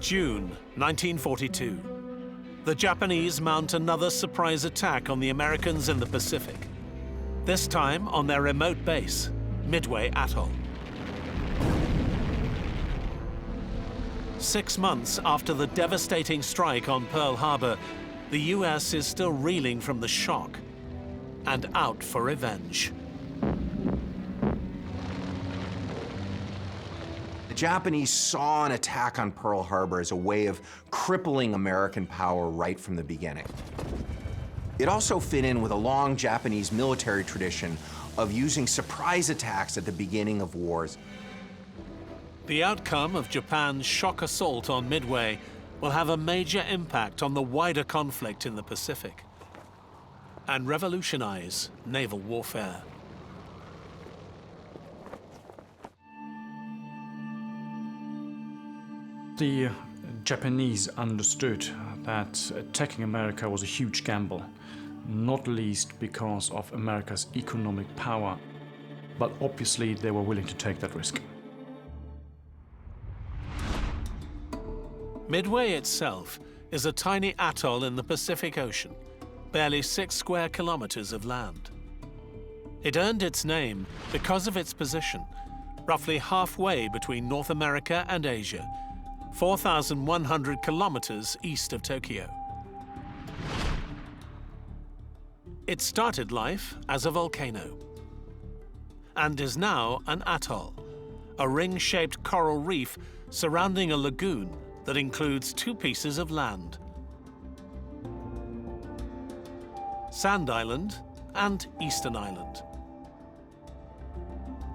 June 1942. The Japanese mount another surprise attack on the Americans in the Pacific, this time on their remote base, Midway Atoll. 6 months after the devastating strike on Pearl Harbor, the US is still reeling from the shock and out for revenge. The Japanese saw an attack on Pearl Harbor as a way of crippling American power right from the beginning. It also fit in with a long Japanese military tradition of using surprise attacks at the beginning of wars. The outcome of Japan's shock assault on Midway will have a major impact on the wider conflict in the Pacific and revolutionize naval warfare. The Japanese understood that attacking America was a huge gamble, not least because of America's economic power, but obviously they were willing to take that risk. Midway itself is a tiny atoll in the Pacific Ocean, barely 6 square kilometers of land. It earned its name because of its position, roughly halfway between North America and Asia, 4,100 kilometers east of Tokyo. It started life as a volcano and is now an atoll, a ring-shaped coral reef surrounding a lagoon that includes 2 pieces of land: Sand Island and Eastern Island,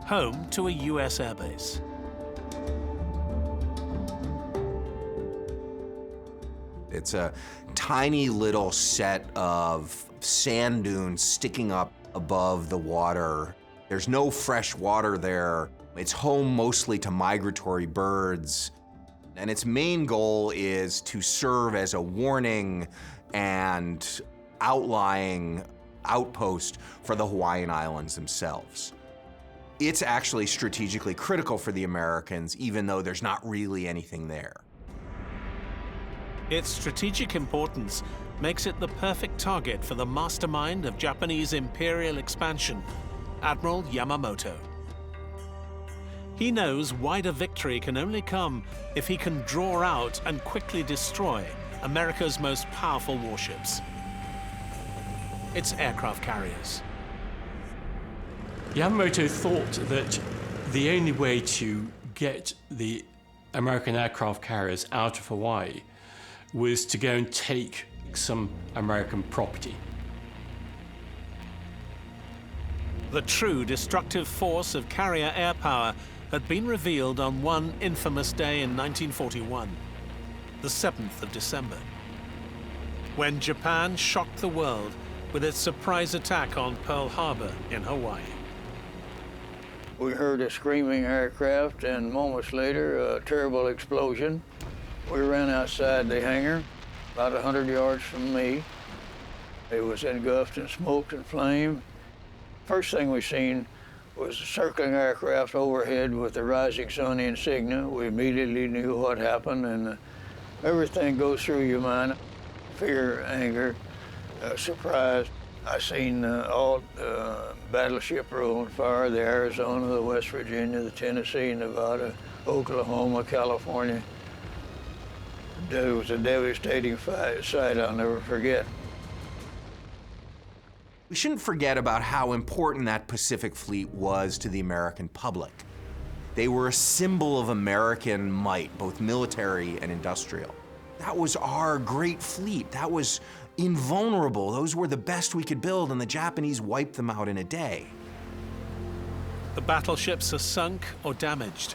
home to a US airbase. It's a tiny little set of sand dunes sticking up above the water. There's no fresh water there. It's home mostly to migratory birds. And its main goal is to serve as a warning and outlying outpost for the Hawaiian Islands themselves. It's actually strategically critical for the Americans, even though there's not really anything there. Its strategic importance makes it the perfect target for the mastermind of Japanese imperial expansion, Admiral Yamamoto. He knows wider victory can only come if he can draw out and quickly destroy America's most powerful warships, its aircraft carriers. Yamamoto thought that the only way to get the American aircraft carriers out of Hawaii was to go and take some American property. The true destructive force of carrier air power had been revealed on one infamous day in 1941, the 7th of December, when Japan shocked the world with its surprise attack on Pearl Harbor in Hawaii. We heard a screaming aircraft, and moments later, a terrible explosion. We ran outside the hangar, about 100 yards from me. It was engulfed in smoke and flame. First thing we seen was a circling aircraft overhead with the rising sun insignia. We immediately knew what happened, and everything goes through your mind: fear, anger, surprise. I seen all battleship were on fire: the Arizona, the West Virginia, the Tennessee, Nevada, Oklahoma, California. It was a devastating sight I'll never forget. We shouldn't forget about how important that Pacific Fleet was to the American public. They were a symbol of American might, both military and industrial. That was our great fleet. That was invulnerable. Those were the best we could build, and the Japanese wiped them out in a day. The battleships are sunk or damaged,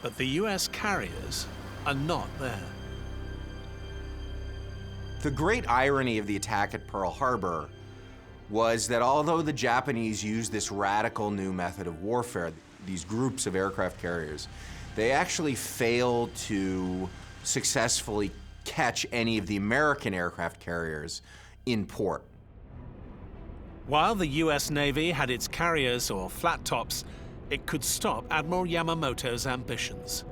but the US carriers are not there. The great irony of the attack at Pearl Harbor was that although the Japanese used this radical new method of warfare, these groups of aircraft carriers, they actually failed to successfully catch any of the American aircraft carriers in port. While the US Navy had its carriers or flat tops, it could stop Admiral Yamamoto's ambitions.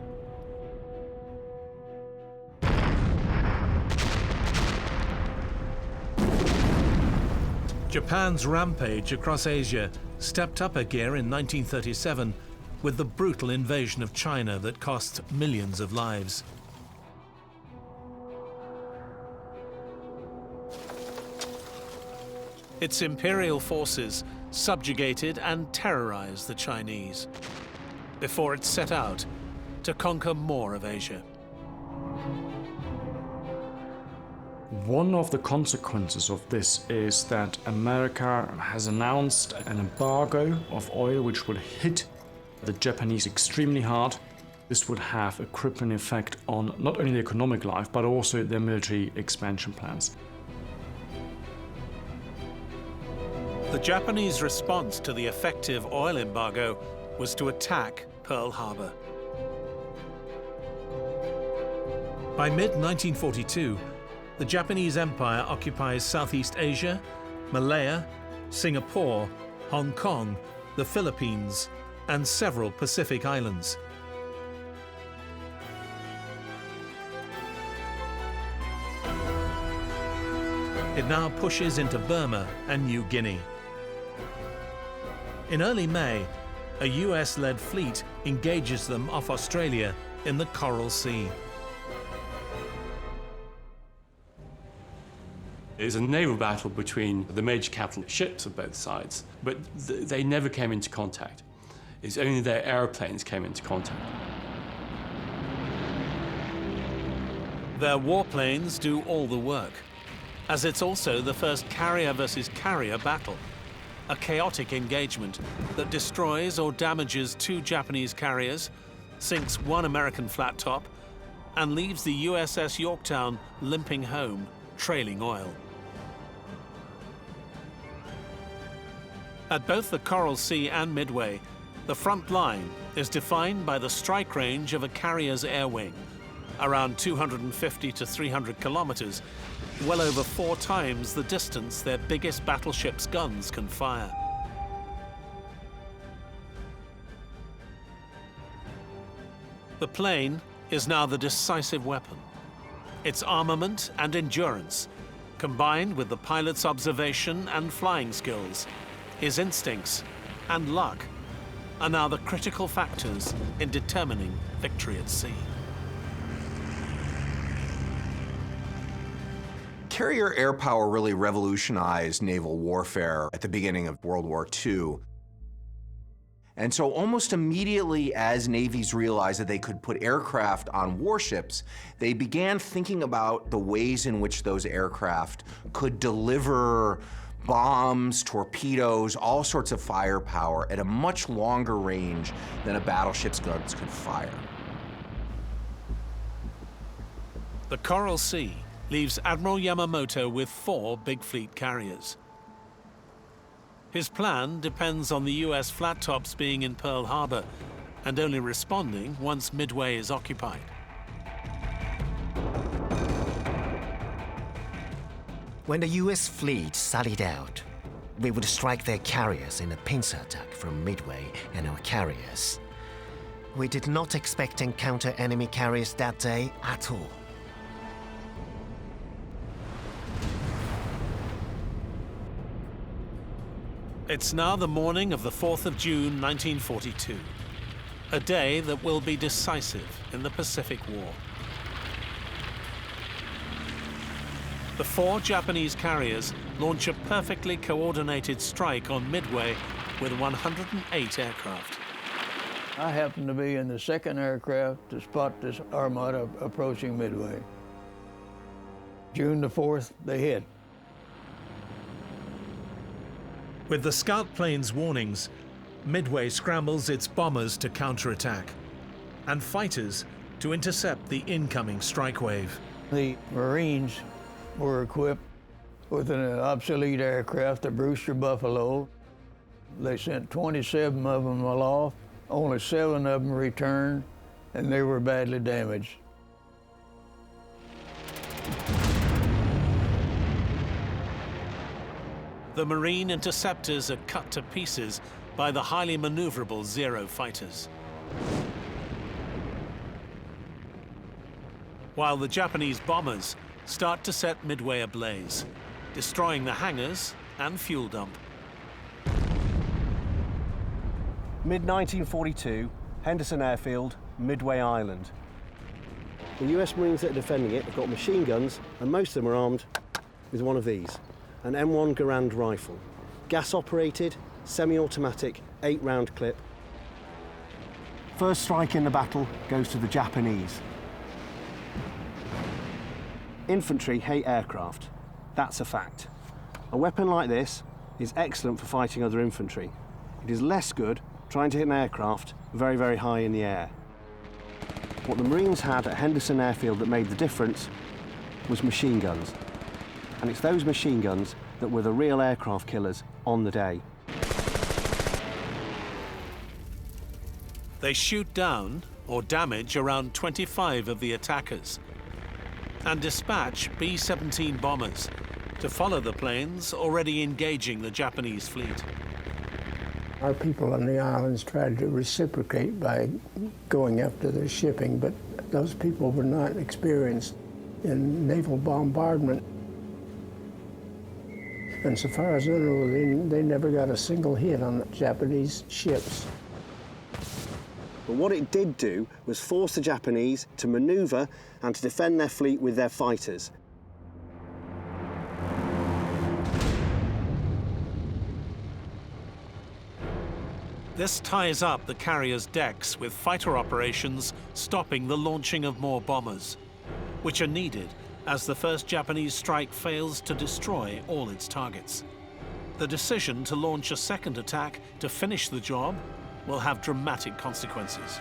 Japan's rampage across Asia stepped up a gear in 1937 with the brutal invasion of China that cost millions of lives. Its imperial forces subjugated and terrorized the Chinese before it set out to conquer more of Asia. One of the consequences of this is that America has announced an embargo of oil which will hit the Japanese extremely hard. This would have a crippling effect on not only their economic life but also their military expansion plans. The Japanese response to the effective oil embargo was to attack Pearl Harbor. By mid-1942, the Japanese Empire occupies Southeast Asia, Malaya, Singapore, Hong Kong, the Philippines, and several Pacific islands. It now pushes into Burma and New Guinea. In early May, a US-led fleet engages them off Australia in the Coral Sea. It was a naval battle between the major capital ships of both sides, but they never came into contact. It's only their airplanes came into contact. Their warplanes do all the work, as it's also the first carrier versus carrier battle, a chaotic engagement that destroys or damages 2 Japanese carriers, sinks 1 American flat top, and leaves the USS Yorktown limping home, trailing oil. At both the Coral Sea and Midway, the front line is defined by the strike range of a carrier's air wing, around 250 to 300 kilometers, well over 4 times the distance their biggest battleship's guns can fire. The plane is now the decisive weapon. Its armament and endurance, combined with the pilot's observation and flying skills, his instincts and luck, are now the critical factors in determining victory at sea. Carrier air power really revolutionized naval warfare at the beginning of World War II. And so almost immediately as navies realized that they could put aircraft on warships, they began thinking about the ways in which those aircraft could deliver bombs, torpedoes, all sorts of firepower at a much longer range than a battleship's guns could fire. The Coral Sea leaves Admiral Yamamoto with 4 big fleet carriers. His plan depends on the US flat tops being in Pearl Harbor and only responding once Midway is occupied. When the US fleet sallied out, we would strike their carriers in a pincer attack from Midway and our carriers. We did not expect to encounter enemy carriers that day at all. It's now the morning of the 4th of June, 1942, a day that will be decisive in the Pacific War. The 4 Japanese carriers launch a perfectly coordinated strike on Midway with 108 aircraft. I happened to be in the 2nd aircraft to spot this armada approaching Midway. June the 4th, they hit. With the scout plane's warnings, Midway scrambles its bombers to counterattack and fighters to intercept the incoming strike wave. The Marines were equipped with an obsolete aircraft, the Brewster Buffalo. They sent 27 of them aloft. Only 7 of them returned, and they were badly damaged. The Marine interceptors are cut to pieces by the highly maneuverable Zero fighters. While the Japanese bombers start to set Midway ablaze, destroying the hangars and fuel dump. Mid-1942, Henderson Airfield, Midway Island. The US Marines that are defending it have got machine guns, and most of them are armed with one of these, an M1 Garand rifle. Gas-operated, semi-automatic, 8-round clip. First strike in the battle goes to the Japanese. Infantry hate aircraft. That's a fact. A weapon like this is excellent for fighting other infantry. It is less good trying to hit an aircraft very, very high in the air. What the Marines had at Henderson Airfield that made the difference was machine guns. And it's those machine guns that were the real aircraft killers on the day. They shoot down or damage around 25 of the attackers and dispatch B-17 bombers to follow the planes already engaging the Japanese fleet. Our people on the islands tried to reciprocate by going after their shipping, but those people were not experienced in naval bombardment. And so far as I know, they never got a single hit on Japanese ships. But what it did do was force the Japanese to maneuver and to defend their fleet with their fighters. This ties up the carrier's decks with fighter operations stopping the launching of more bombers, which are needed as the first Japanese strike fails to destroy all its targets. The decision to launch a second attack to finish the job will have dramatic consequences.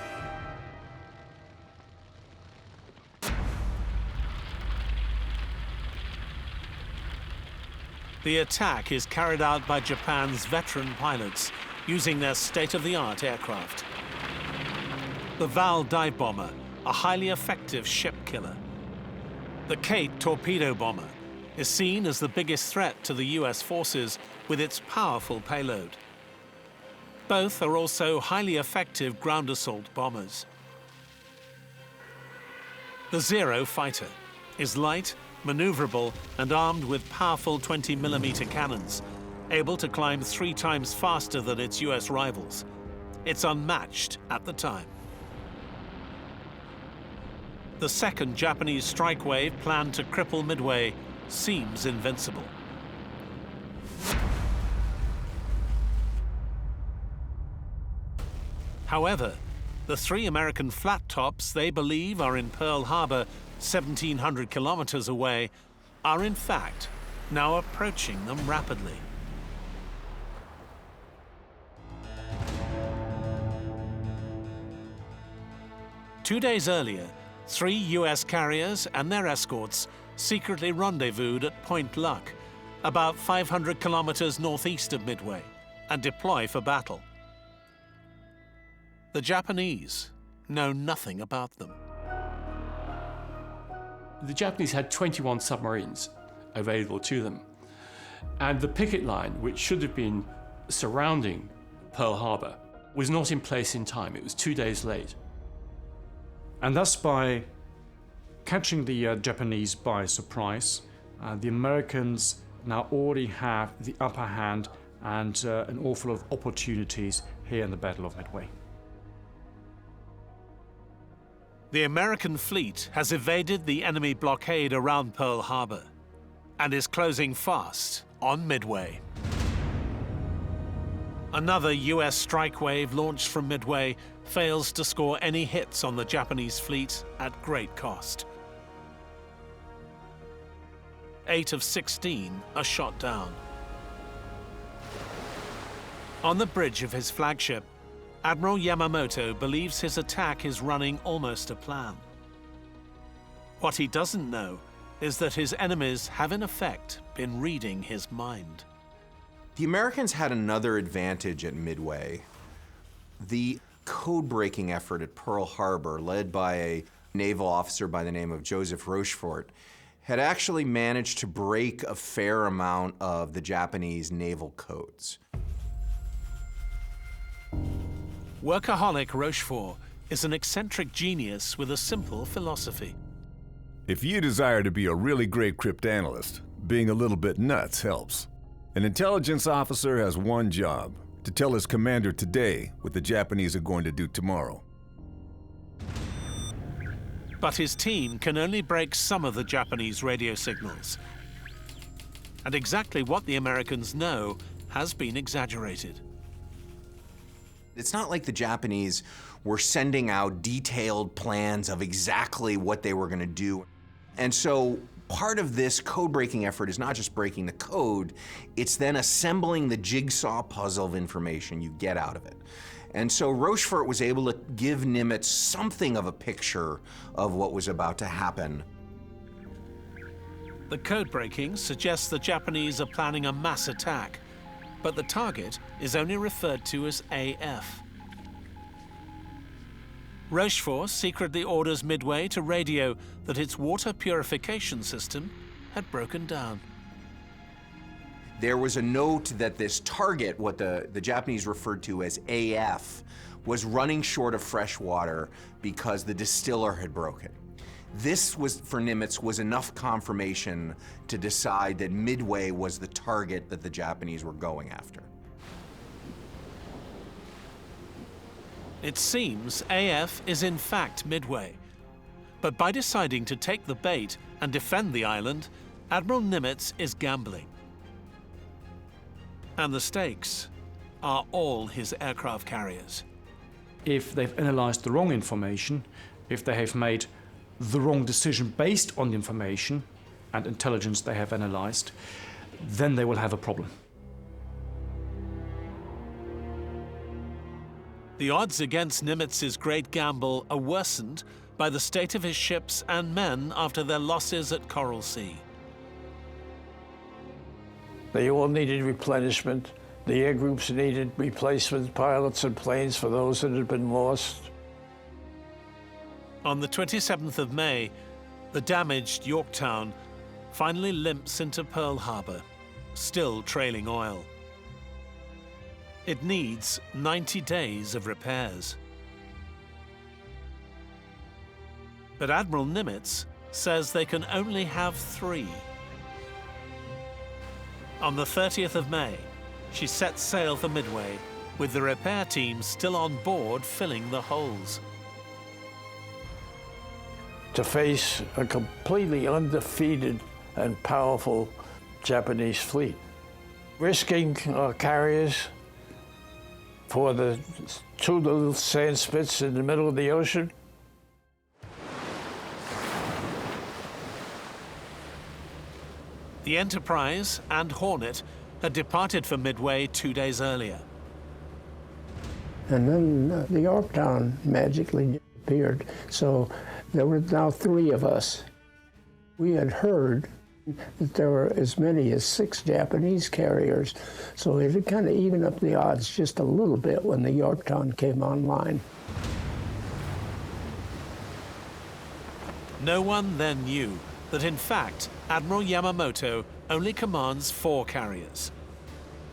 The attack is carried out by Japan's veteran pilots using their state-of-the-art aircraft. The Val dive bomber, a highly effective ship killer. The Kate torpedo bomber is seen as the biggest threat to the US forces with its powerful payload. Both are also highly effective ground assault bombers. The Zero fighter is light, maneuverable, and armed with powerful 20mm cannons, able to climb 3 times faster than its US rivals. It's unmatched at the time. The second Japanese strike wave planned to cripple Midway seems invincible. However, the 3 American flat tops they believe are in Pearl Harbor, 1,700 kilometers away, are in fact now approaching them rapidly. Two days earlier, 3 US carriers and their escorts secretly rendezvoused at Point Luck, about 500 kilometers northeast of Midway, and deploy for battle. The Japanese know nothing about them. The Japanese had 21 submarines available to them, and the picket line, which should have been surrounding Pearl Harbor, was not in place in time. It was 2 days late. And thus, by catching the Japanese by surprise, the Americans now already have the upper hand and an awful lot of opportunities here in the Battle of Midway. The American fleet has evaded the enemy blockade around Pearl Harbor and is closing fast on Midway. Another US strike wave launched from Midway fails to score any hits on the Japanese fleet at great cost. 8 of 16 are shot down. On the bridge of his flagship, Admiral Yamamoto believes his attack is running almost to plan. What he doesn't know is that his enemies have in effect been reading his mind. The Americans had another advantage at Midway. The code-breaking effort at Pearl Harbor, led by a naval officer by the name of Joseph Rochefort, had actually managed to break a fair amount of the Japanese naval codes. Workaholic Rochefort is an eccentric genius with a simple philosophy. If you desire to be a really great cryptanalyst, being a little bit nuts helps. An intelligence officer has one job: to tell his commander today what the Japanese are going to do tomorrow. But his team can only break some of the Japanese radio signals. And exactly what the Americans know has been exaggerated. It's not like the Japanese were sending out detailed plans of exactly what they were going to do. And so part of this code-breaking effort is not just breaking the code, it's then assembling the jigsaw puzzle of information you get out of it. And so Rochefort was able to give Nimitz something of a picture of what was about to happen. The code-breaking suggests the Japanese are planning a mass attack, but the target is only referred to as AF. Rochefort secretly orders Midway to radio that its water purification system had broken down. There was a note that this target, what the Japanese referred to as AF, was running short of fresh water because the distiller had broken. This was, for Nimitz, was enough confirmation to decide that Midway was the target that the Japanese were going after. It seems AF is in fact Midway. But by deciding to take the bait and defend the island, Admiral Nimitz is gambling. And the stakes are all his aircraft carriers. If they've analyzed the wrong information, if they have made the wrong decision based on the information and intelligence they have analyzed, then they will have a problem. The odds against Nimitz's great gamble are worsened by the state of his ships and men after their losses at Coral Sea. They all needed replenishment. The air groups needed replacement pilots and planes for those that had been lost. On the 27th of May, the damaged Yorktown finally limps into Pearl Harbor, still trailing oil. It needs 90 days of repairs. But Admiral Nimitz says they can only have 3. On the 30th of May, she sets sail for Midway, with the repair team still on board filling the holes. To face a completely undefeated and powerful Japanese fleet. Risking our carriers for the 2 little sand spits in the middle of the ocean. The Enterprise and Hornet had departed for Midway 2 days earlier. And then the Yorktown magically appeared. So there were now 3 of us. We had heard that there were as many as 6 Japanese carriers. So it had kind of evened up the odds just a little bit when the Yorktown came online. No one then knew that in fact Admiral Yamamoto only commands 4 carriers.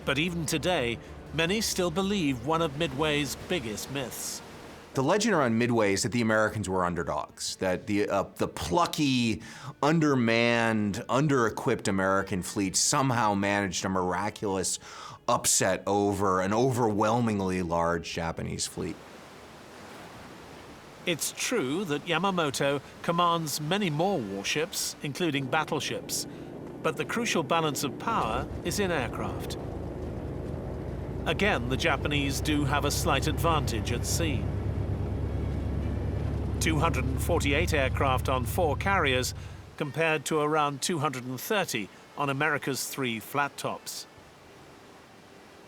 But even today, many still believe one of Midway's biggest myths. The legend around Midway is that the Americans were underdogs, that the plucky, undermanned, under-equipped American fleet somehow managed a miraculous upset over an overwhelmingly large Japanese fleet. It's true that Yamamoto commands many more warships, including battleships, but the crucial balance of power is in aircraft. Again, the Japanese do have a slight advantage at sea. 248 aircraft on 4 carriers compared to around 230 on America's 3 flat tops.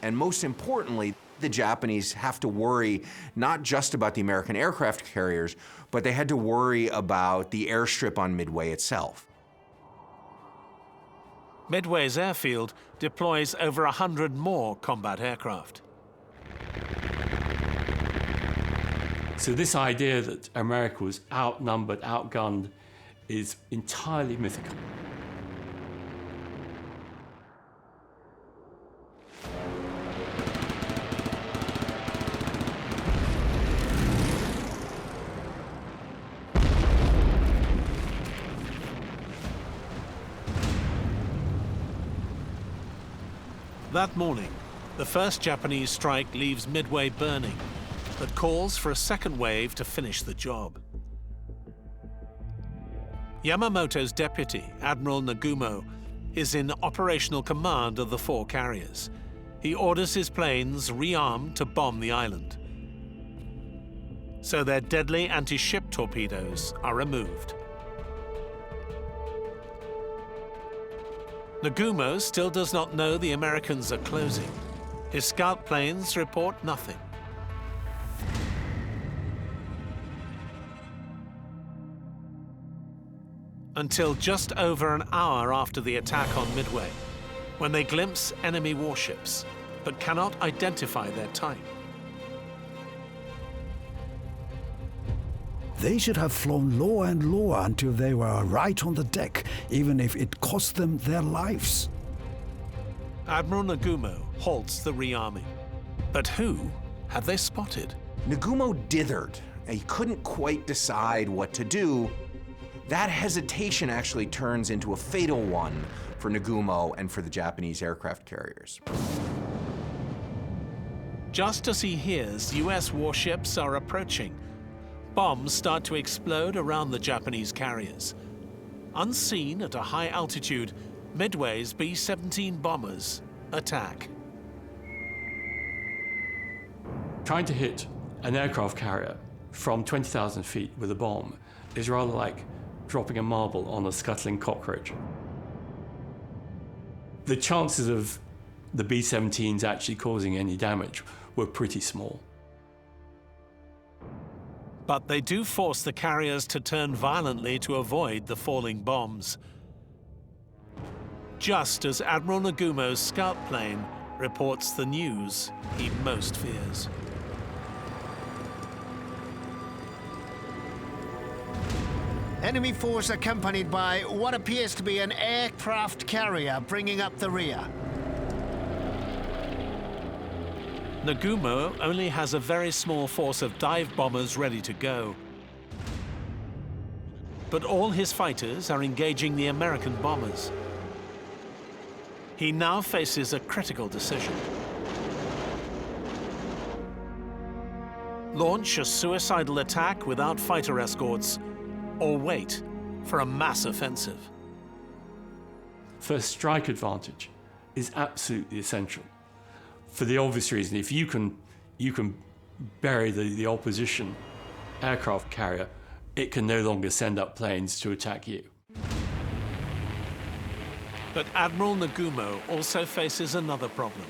And most importantly, the Japanese have to worry not just about the American aircraft carriers, but they had to worry about the airstrip on Midway itself. Midway's airfield deploys over 100 more combat aircraft. So this idea that America was outnumbered, outgunned, is entirely mythical. That morning, the first Japanese strike leaves Midway burning, but calls for a second wave to finish the job. Yamamoto's deputy, Admiral Nagumo, is in operational command of the 4 carriers. He orders his planes rearmed to bomb the island. So their deadly anti-ship torpedoes are removed. Nagumo still does not know the Americans are closing. His scout planes report nothing. Until just over an hour after the attack on Midway, when they glimpse enemy warships, but cannot identify their type. They should have flown lower and lower until they were right on the deck, even if it cost them their lives. Admiral Nagumo halts the rearming. But who have they spotted? Nagumo dithered. He couldn't quite decide what to do. That hesitation actually turns into a fatal one for Nagumo and for the Japanese aircraft carriers. Just as he hears US warships are approaching, bombs start to explode around the Japanese carriers. Unseen at a high altitude, Midway's B-17 bombers attack. Trying to hit an aircraft carrier from 20,000 feet with a bomb is rather like dropping a marble on a scuttling cockroach. The chances of the B-17s actually causing any damage were pretty small. But they do force the carriers to turn violently to avoid the falling bombs. Just as Admiral Nagumo's scout plane reports the news he most fears. Enemy force accompanied by what appears to be an aircraft carrier bringing up the rear. Nagumo only has a very small force of dive bombers ready to go. But all his fighters are engaging the American bombers. He now faces a critical decision. Launch a suicidal attack without fighter escorts, or wait for a mass offensive. First strike advantage is absolutely essential. For the obvious reason, if you can bury the opposition aircraft carrier, it can no longer send up planes to attack you. But Admiral Nagumo also faces another problem.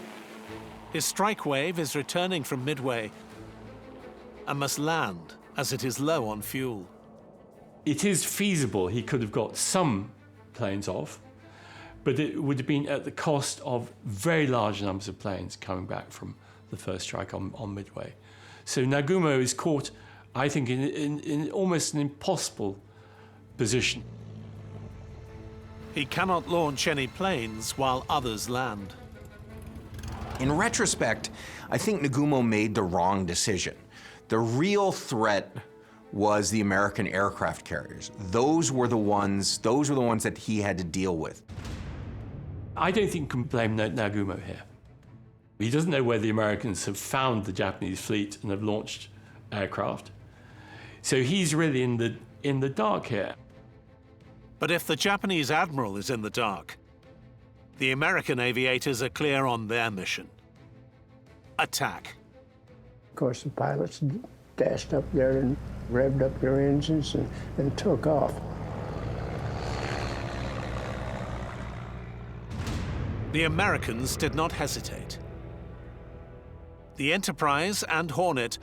His strike wave is returning from Midway and must land as it is low on fuel. It is feasible he could have got some planes off, but it would have been at the cost of very large numbers of planes coming back from the first strike on Midway. So Nagumo is caught, I think, in almost an impossible position. He cannot launch any planes while others land. In retrospect, I think Nagumo made the wrong decision. The real threat was the American aircraft carriers. Those were the ones that he had to deal with. I don't think you can blame Nagumo here. He doesn't know where the Americans have found the Japanese fleet and have launched aircraft. So he's really in the dark here. But if the Japanese admiral is in the dark, the American aviators are clear on their mission. Attack. Of course, the pilots dashed up there and revved up their engines and took off. The Americans did not hesitate. The Enterprise and Hornet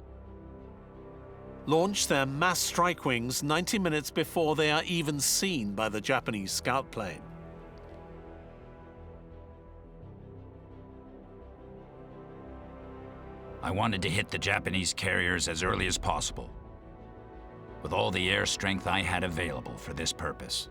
launch their mass strike wings 90 minutes before they are even seen by the Japanese scout plane. I wanted to hit the Japanese carriers as early as possible, with all the air strength I had available for this purpose.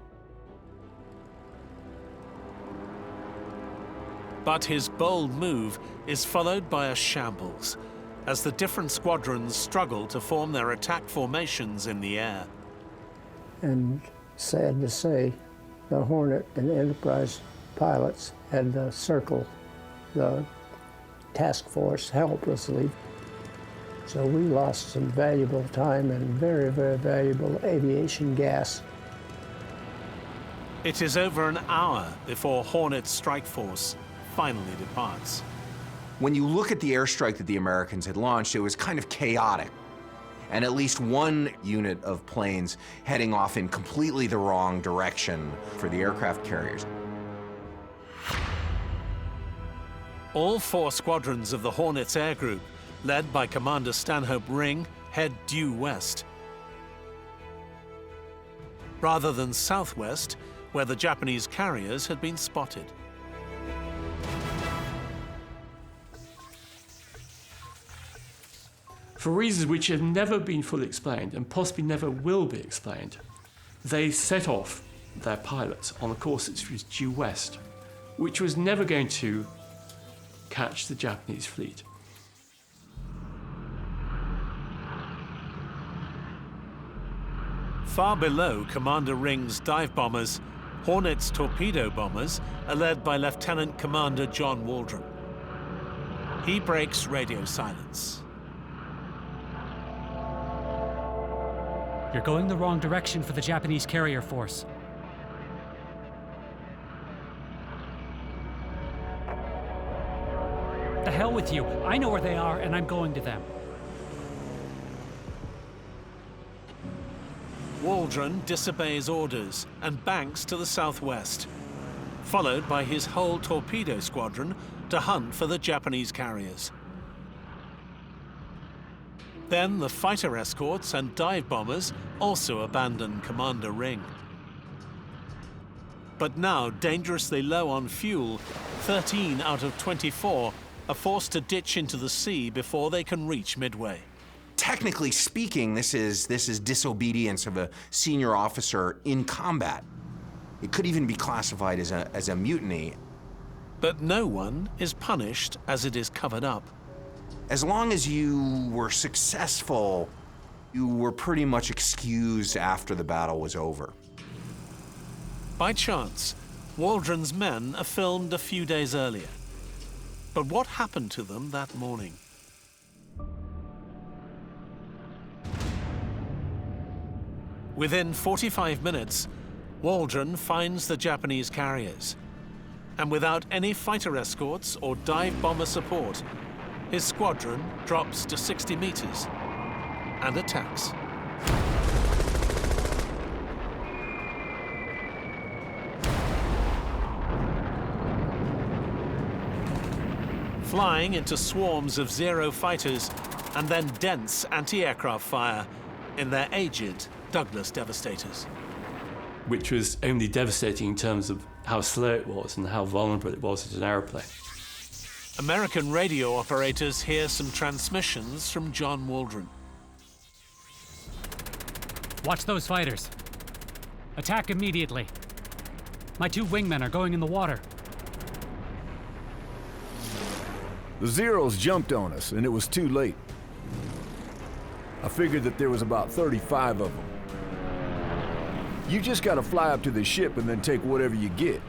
But his bold move is followed by a shambles, as the different squadrons struggle to form their attack formations in the air. And sad to say, the Hornet and Enterprise pilots had to circle the task force helplessly. So we lost some valuable time and very, very valuable aviation gas. It is over an hour before Hornet's strike force finally departs. When you look at the airstrike that the Americans had launched, it was kind of chaotic. And at least one unit of planes heading off in completely the wrong direction for the aircraft carriers. All 4 squadrons of the Hornets Air Group, led by Commander Stanhope Ring, head due west, rather than southwest, where the Japanese carriers had been spotted. For reasons which have never been fully explained and possibly never will be explained, they set off their pilots on a course that was due west, which was never going to catch the Japanese fleet. Far below Commander Ring's dive bombers, Hornet's torpedo bombers are led by Lieutenant Commander John Waldron. He breaks radio silence. You're going the wrong direction for the Japanese carrier force. The hell with you. I know where they are, and I'm going to them. Waldron disobeys orders and banks to the southwest, followed by his whole torpedo squadron to hunt for the Japanese carriers. Then the fighter escorts and dive bombers also abandon Commander Ring. But now dangerously low on fuel, 13 out of 24 are forced to ditch into the sea before they can reach Midway. Technically speaking, this is disobedience of a senior officer in combat. It could even be classified as a mutiny. But no one is punished as it is covered up. As long as you were successful, you were pretty much excused after the battle was over. By chance, Waldron's men are filmed a few days earlier. But what happened to them that morning? Within 45 minutes, Waldron finds the Japanese carriers. And without any fighter escorts or dive bomber support, his squadron drops to 60 meters and attacks. Flying into swarms of Zero fighters and then dense anti-aircraft fire in their aged Douglas Devastators. Which was only devastating in terms of how slow it was and how vulnerable it was as an aeroplane. American radio operators hear some transmissions from John Waldron. Watch those fighters. Attack immediately. My 2 wingmen are going in the water. The Zeros jumped on us, and it was too late. I figured that there was about 35 of them. You just gotta fly up to the ship and then take whatever you get.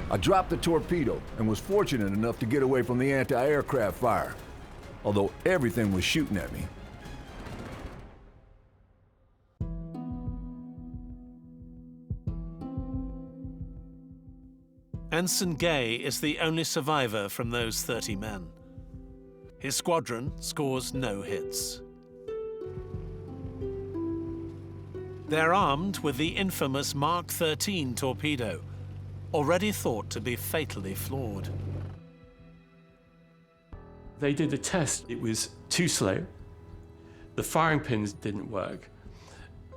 I dropped the torpedo and was fortunate enough to get away from the anti-aircraft fire, although everything was shooting at me. Ensign Gay is the only survivor from those 30 men. His squadron scores no hits. They're armed with the infamous Mark 13 torpedo, already thought to be fatally flawed. They did a test. It was too slow. The firing pins didn't work.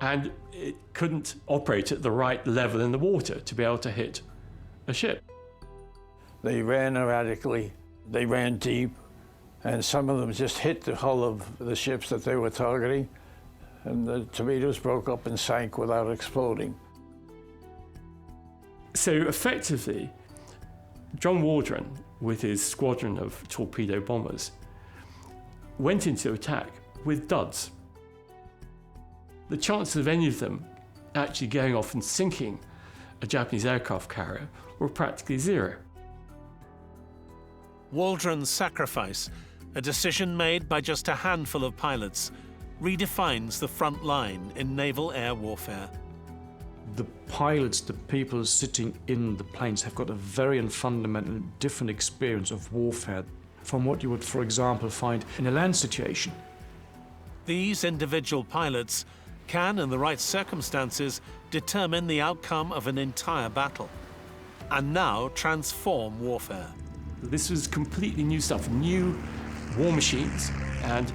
And it couldn't operate at the right level in the water to be able to hit a ship. They ran erratically, they ran deep, and some of them just hit the hull of the ships that they were targeting, and the torpedoes broke up and sank without exploding. So effectively, John Waldron, with his squadron of torpedo bombers, went into attack with duds. The chances of any of them actually going off and sinking a Japanese aircraft carrier were practically zero. Waldron's sacrifice, a decision made by just a handful of pilots, redefines the front line in naval air warfare. The pilots, the people sitting in the planes, have got a very and fundamental different experience of warfare from what you would, for example, find in a land situation. These individual pilots can, in the right circumstances, determine the outcome of an entire battle, and now transform warfare. This was completely new stuff, new war machines and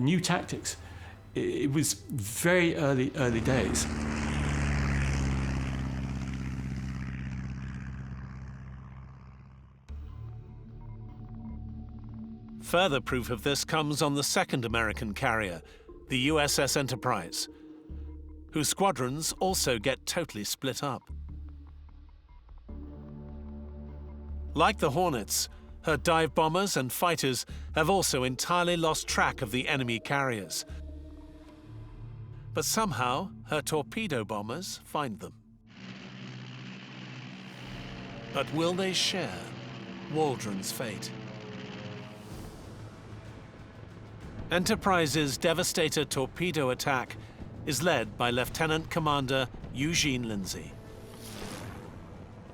new tactics. It was very early days. Further proof of this comes on the second American carrier, the USS Enterprise, whose squadrons also get totally split up. Like the Hornets, her dive bombers and fighters have also entirely lost track of the enemy carriers. But somehow, her torpedo bombers find them. But will they share Waldron's fate? Enterprise's devastator torpedo attack is led by Lieutenant Commander Eugene Lindsay.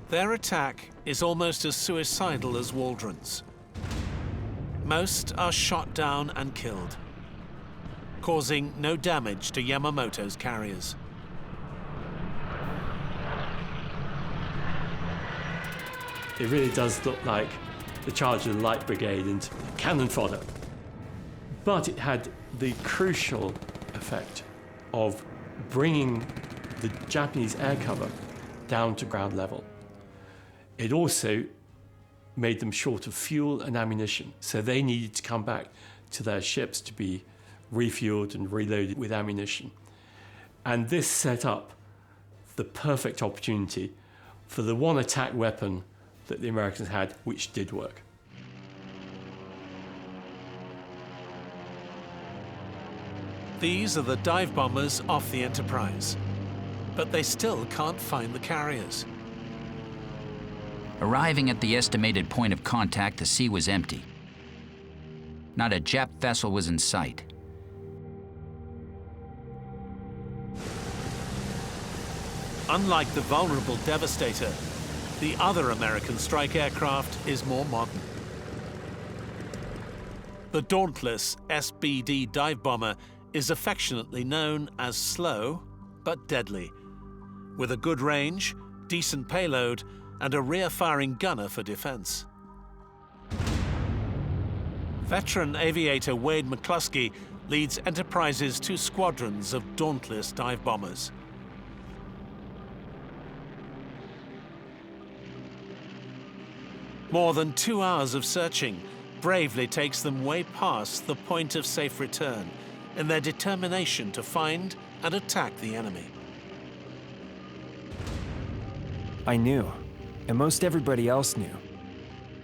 Their attack is almost as suicidal as Waldron's. Most are shot down and killed, causing no damage to Yamamoto's carriers. It really does look like the charge of the Light Brigade into cannon fodder. But it had the crucial effect of bringing the Japanese air cover down to ground level. It also made them short of fuel and ammunition, so they needed to come back to their ships to be refueled and reloaded with ammunition. And this set up the perfect opportunity for the one attack weapon that the Americans had, which did work. These are the dive bombers off the Enterprise, but they still can't find the carriers. Arriving at the estimated point of contact, the sea was empty. Not a Jap vessel was in sight. Unlike the vulnerable Devastator, the other American strike aircraft is more modern. The dauntless SBD dive bomber is affectionately known as slow but deadly, with a good range, decent payload, and a rear-firing gunner for defense. Veteran aviator Wade McCluskey leads Enterprise's 2 squadrons of dauntless dive bombers. More than 2 hours of searching bravely takes them way past the point of safe return in their determination to find and attack the enemy. I knew, and most everybody else knew,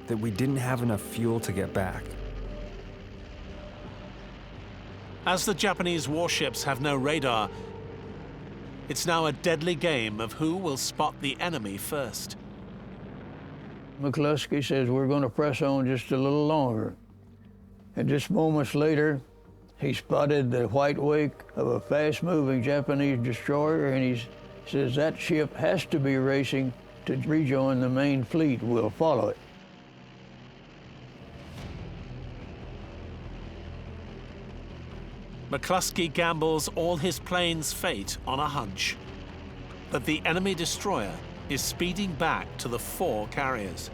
that we didn't have enough fuel to get back. As the Japanese warships have no radar, it's now a deadly game of who will spot the enemy first. McCluskey says we're going to press on just a little longer. And just moments later, he spotted the white wake of a fast-moving Japanese destroyer, and he says that ship has to be racing to rejoin the main fleet. We'll follow it. McCluskey gambles all his plane's fate on a hunch that the enemy destroyer is speeding back to the 4 carriers.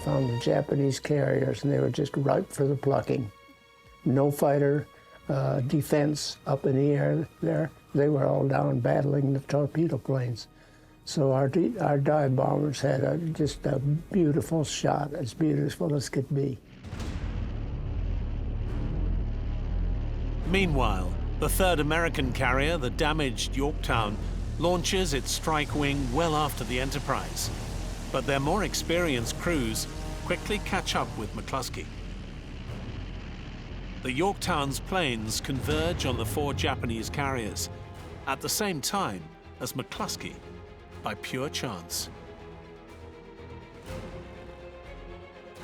Found the Japanese carriers, and they were just ripe for the plucking. No fighter defense up in the air there. They were all down battling the torpedo planes. So our dive bombers had just a beautiful shot, as beautiful as could be. Meanwhile, the 3rd American carrier, the damaged Yorktown, launches its strike wing well after the Enterprise. But their more experienced crews quickly catch up with McCluskey. The Yorktown's planes converge on the 4 Japanese carriers at the same time as McCluskey, by pure chance.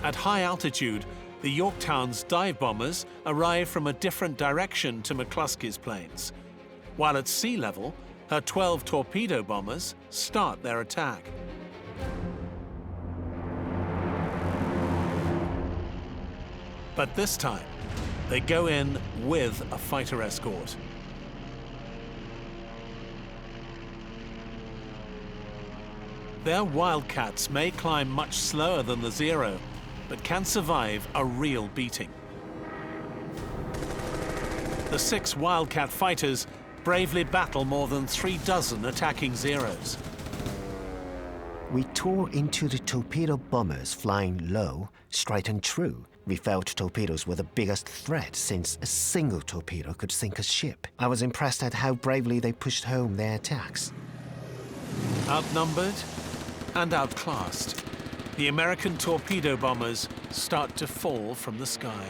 At high altitude, the Yorktown's dive bombers arrive from a different direction to McCluskey's planes, while at sea level, her 12 torpedo bombers start their attack. But this time, they go in with a fighter escort. Their Wildcats may climb much slower than the Zero, but can survive a real beating. The 6 Wildcat fighters bravely battle more than 36 attacking Zeros. We tore into the torpedo bombers flying low, straight and true. We felt torpedoes were the biggest threat since a single torpedo could sink a ship. I was impressed at how bravely they pushed home their attacks. Outnumbered and outclassed, the American torpedo bombers start to fall from the sky.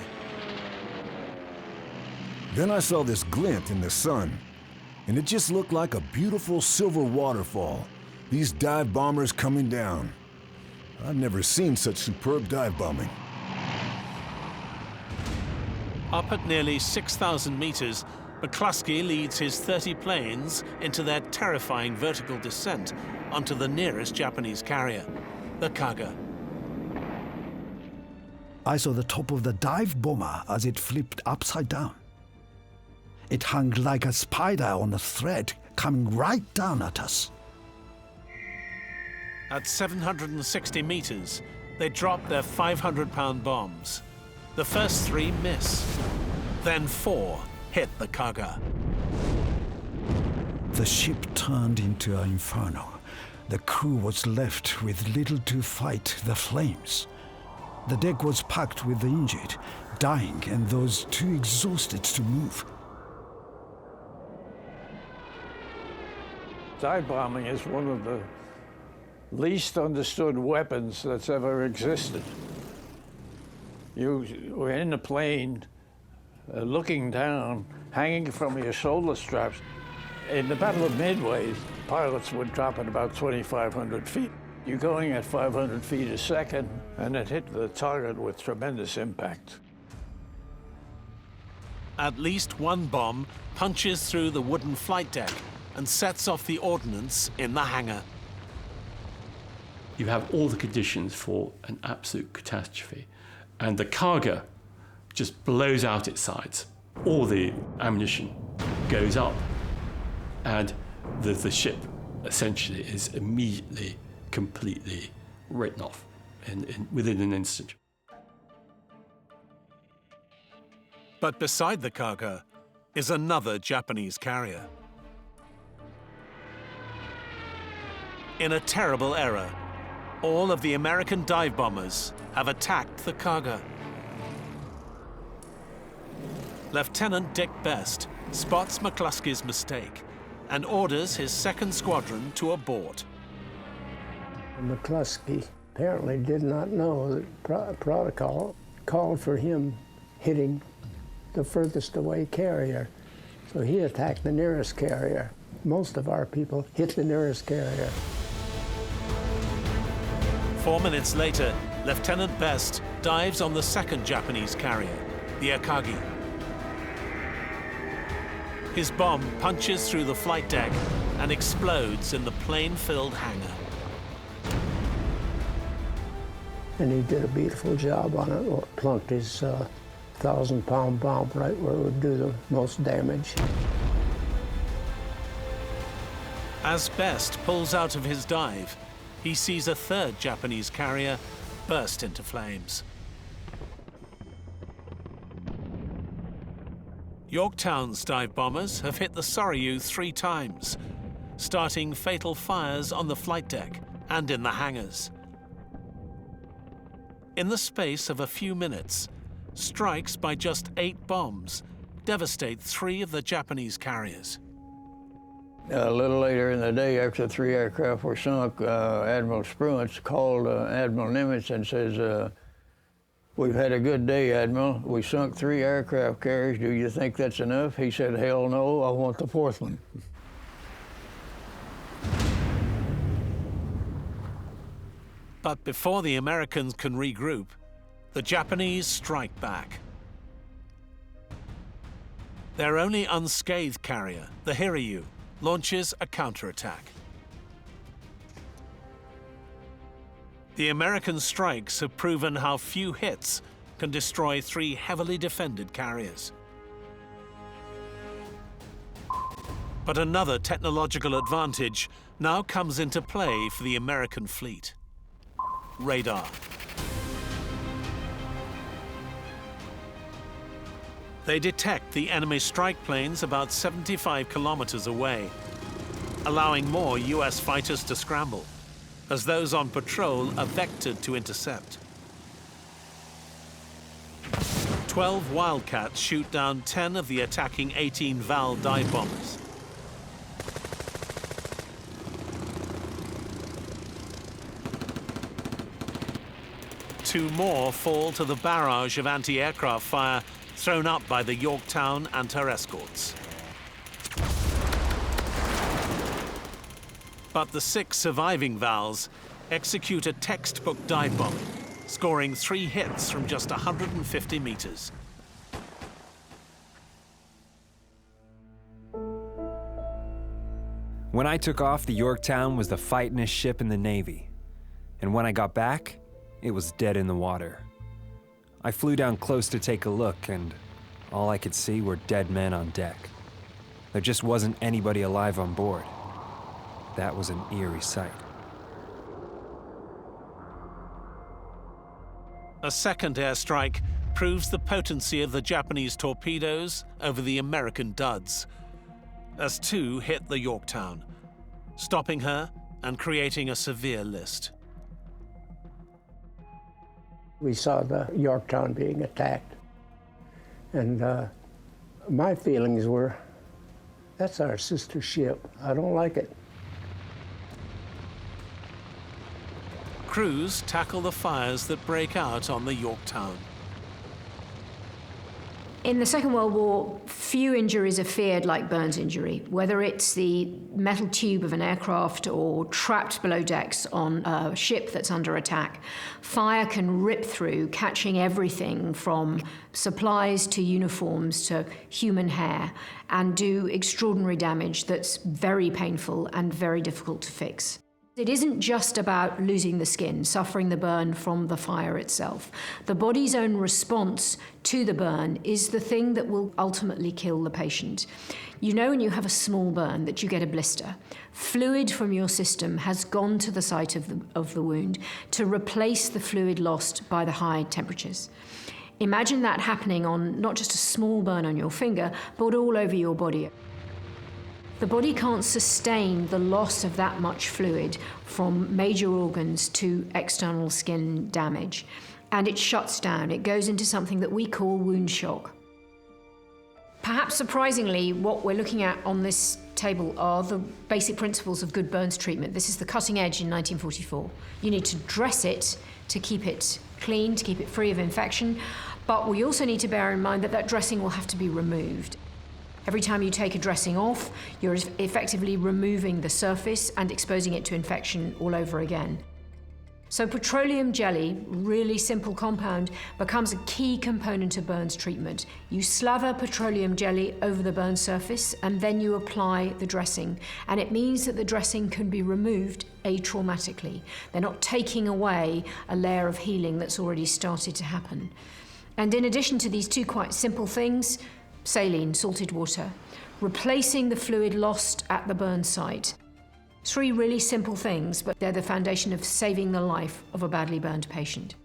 Then I saw this glint in the sun, and it just looked like a beautiful silver waterfall. These dive bombers coming down. I've never seen such superb dive bombing. Up at nearly 6,000 meters, McCluskey leads his 30 planes into their terrifying vertical descent onto the nearest Japanese carrier, the Kaga. I saw the top of the dive bomber as it flipped upside down. It hung like a spider on a thread, coming right down at us. At 760 meters, they drop their 500-pound bombs. The first 3 miss, then 4 hit the Kaga. The ship turned into an inferno. The crew was left with little to fight the flames. The deck was packed with the injured, dying, and those too exhausted to move. Dive bombing is one of the least understood weapons that's ever existed. You were in the plane, looking down, hanging from your shoulder straps. In the Battle of Midway, pilots would drop at about 2,500 feet. You're going at 500 feet a second, and it hit the target with tremendous impact. At least one bomb punches through the wooden flight deck and sets off the ordnance in the hangar. You have all the conditions for an absolute catastrophe. And the Kaga just blows out its sides. All the ammunition goes up. And the ship essentially is immediately, completely written off within an instant. But beside the Kaga is another Japanese carrier. In a terrible error, all of the American dive bombers have attacked the Kaga. Lieutenant Dick Best spots McCluskey's mistake and orders his 2nd squadron to abort. McCluskey apparently did not know that protocol called for him hitting the furthest away carrier. So he attacked the nearest carrier. Most of our people hit the nearest carrier. 4 minutes later, Lieutenant Best dives on the 2nd Japanese carrier, the Akagi. His bomb punches through the flight deck and explodes in the plane-filled hangar. And he did a beautiful job on it, plunked his 1,000-pound bomb right where it would do the most damage. As Best pulls out of his dive, he sees a 3rd Japanese carrier burst into flames. Yorktown's dive bombers have hit the Soryu 3 times, starting fatal fires on the flight deck and in the hangars. In the space of a few minutes, strikes by just 8 bombs devastate 3 of the Japanese carriers. A little later in the day, after the 3 aircraft were sunk, Admiral Spruance called Admiral Nimitz and says, "We've had a good day, Admiral. We sunk 3 aircraft carriers. Do you think that's enough?" He said, "Hell no, I want the 4th one." But before the Americans can regroup, the Japanese strike back. Their only unscathed carrier, the Hiryu, launches a counterattack. The American strikes have proven how few hits can destroy 3 heavily defended carriers. But another technological advantage now comes into play for the American fleet: radar. They detect the enemy strike planes about 75 kilometers away, allowing more US fighters to scramble, as those on patrol are vectored to intercept. 12 Wildcats shoot down 10 of the attacking 18 Val dive bombers. Two more fall to the barrage of anti-aircraft fire thrown up by the Yorktown and her escorts. But the 6 surviving Vals execute a textbook dive bomb, scoring 3 hits from just 150 meters. When I took off, the Yorktown was the fightingest ship in the Navy. And when I got back, it was dead in the water. I flew down close to take a look, and all I could see were dead men on deck. There just wasn't anybody alive on board. That was an eerie sight. A second airstrike proves the potency of the Japanese torpedoes over the American duds, as 2 hit the Yorktown, stopping her and creating a severe list. We saw the Yorktown being attacked, and my feelings were, that's our sister ship. I don't like it. Crews tackle the fires that break out on the Yorktown. In the Second World War, few injuries are feared like burns injury, whether it's the metal tube of an aircraft or trapped below decks on a ship that's under attack. Fire can rip through, catching everything from supplies to uniforms to human hair, and do extraordinary damage that's very painful and very difficult to fix. It isn't just about losing the skin, suffering the burn from the fire itself. The body's own response to the burn is the thing that will ultimately kill the patient. You know when you have a small burn that you get a blister. Fluid from your system has gone to the site of the wound to replace the fluid lost by the high temperatures. Imagine that happening on not just a small burn on your finger, but all over your body. The body can't sustain the loss of that much fluid from major organs to external skin damage, and it shuts down. It goes into something that we call wound shock. Perhaps surprisingly, what we're looking at on this table are the basic principles of good burns treatment. This is the cutting edge in 1944. You need to dress it to keep it clean, to keep it free of infection, but we also need to bear in mind that that dressing will have to be removed. Every time you take a dressing off, you're effectively removing the surface and exposing it to infection all over again. So petroleum jelly, really simple compound, becomes a key component of burns treatment. You slather petroleum jelly over the burn surface and then you apply the dressing. And it means that the dressing can be removed atraumatically. They're not taking away a layer of healing that's already started to happen. And in addition to these 2 quite simple things, saline, salted water, replacing the fluid lost at the burn site. 3 really simple things, but they're the foundation of saving the life of a badly burned patient.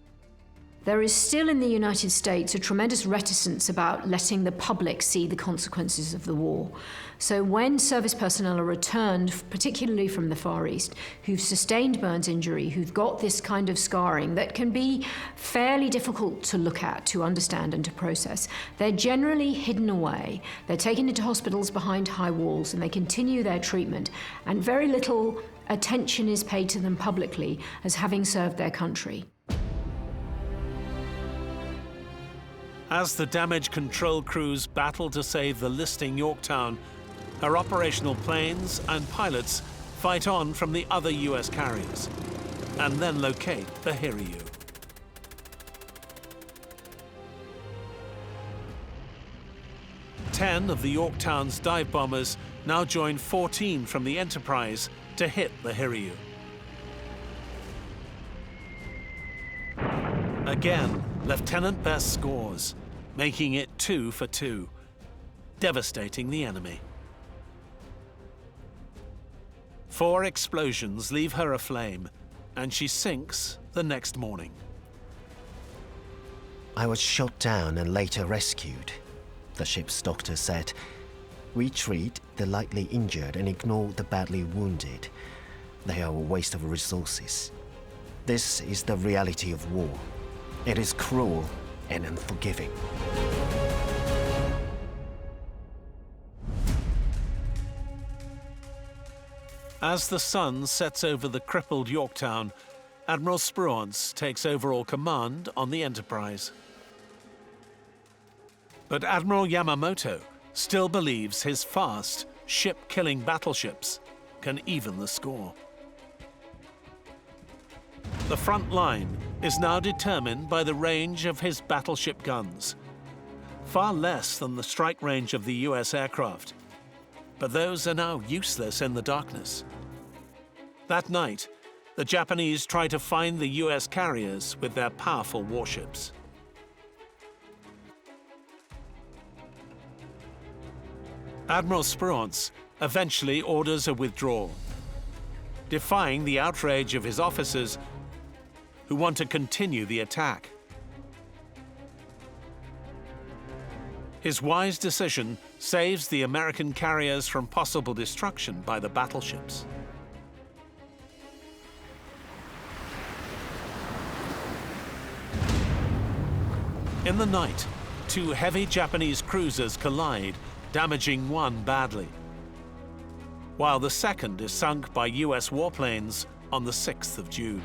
There is still in the United States a tremendous reticence about letting the public see the consequences of the war. So when service personnel are returned, particularly from the Far East, who've sustained burns injury, who've got this kind of scarring that can be fairly difficult to look at, to understand and to process, they're generally hidden away. They're taken into hospitals behind high walls and they continue their treatment, and very little attention is paid to them publicly as having served their country. As the damage control crews battle to save the listing Yorktown, her operational planes and pilots fight on from the other US carriers, and then locate the Hiryu. 10 of the Yorktown's dive bombers now join 14 from the Enterprise to hit the Hiryu. Again, Lieutenant Best scores, making it 2 for 2, devastating the enemy. 4 explosions leave her aflame, and she sinks the next morning. I was shot down and later rescued. The ship's doctor said, "We treat the lightly injured and ignore the badly wounded. They are a waste of resources. This is the reality of war. It is cruel and unforgiving." As the sun sets over the crippled Yorktown, Admiral Spruance takes overall command on the Enterprise. But Admiral Yamamoto still believes his fast, ship-killing battleships can even the score. The front line is now determined by the range of his battleship guns, far less than the strike range of the US aircraft. But those are now useless in the darkness. That night, the Japanese try to find the US carriers with their powerful warships. Admiral Spruance eventually orders a withdrawal, defying the outrage of his officers who want to continue the attack. His wise decision saves the American carriers from possible destruction by the battleships. In the night, 2 heavy Japanese cruisers collide, damaging one badly, while the second is sunk by US warplanes on the 6th of June.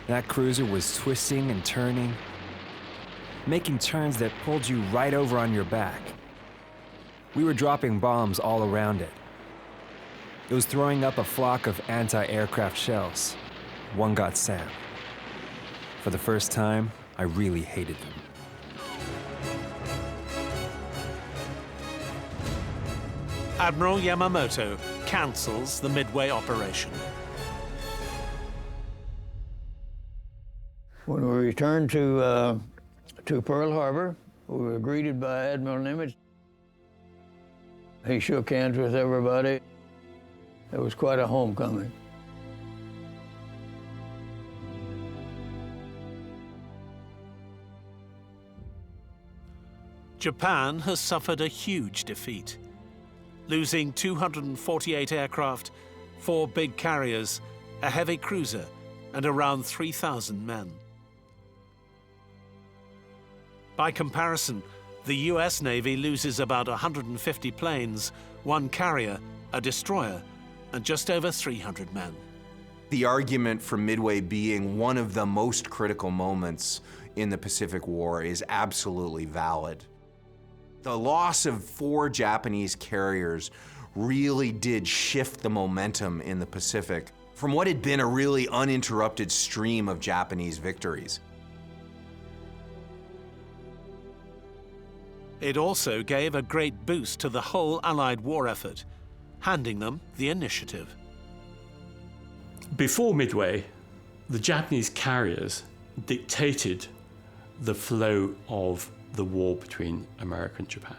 That cruiser was twisting and turning, making turns that pulled you right over on your back. We were dropping bombs all around it. It was throwing up a flock of anti-aircraft shells. One got Sam. For the first time, I really hated them. Admiral Yamamoto cancels the Midway operation. When we returned to Pearl Harbor, we were greeted by Admiral Nimitz. He shook hands with everybody. It was quite a homecoming. Japan has suffered a huge defeat, losing 248 aircraft, 4 big carriers, a heavy cruiser, and around 3,000 men. By comparison, the US Navy loses about 150 planes, 1 carrier, a destroyer, and just over 300 men. The argument for Midway being one of the most critical moments in the Pacific War is absolutely valid. The loss of 4 Japanese carriers really did shift the momentum in the Pacific from what had been a really uninterrupted stream of Japanese victories. It also gave a great boost to the whole Allied war effort, handing them the initiative. Before Midway, the Japanese carriers dictated the flow of the war between America and Japan.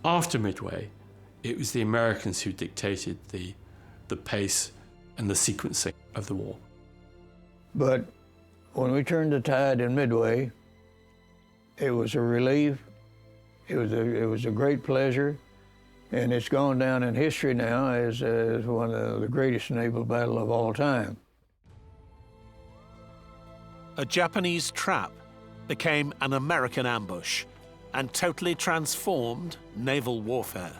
After Midway, it was the Americans who dictated the pace and the sequencing of the war. But when we turned the tide in Midway, it was a relief. It was a great pleasure, and it's gone down in history now as one of the greatest naval battles of all time. A Japanese trap became an American ambush and totally transformed naval warfare.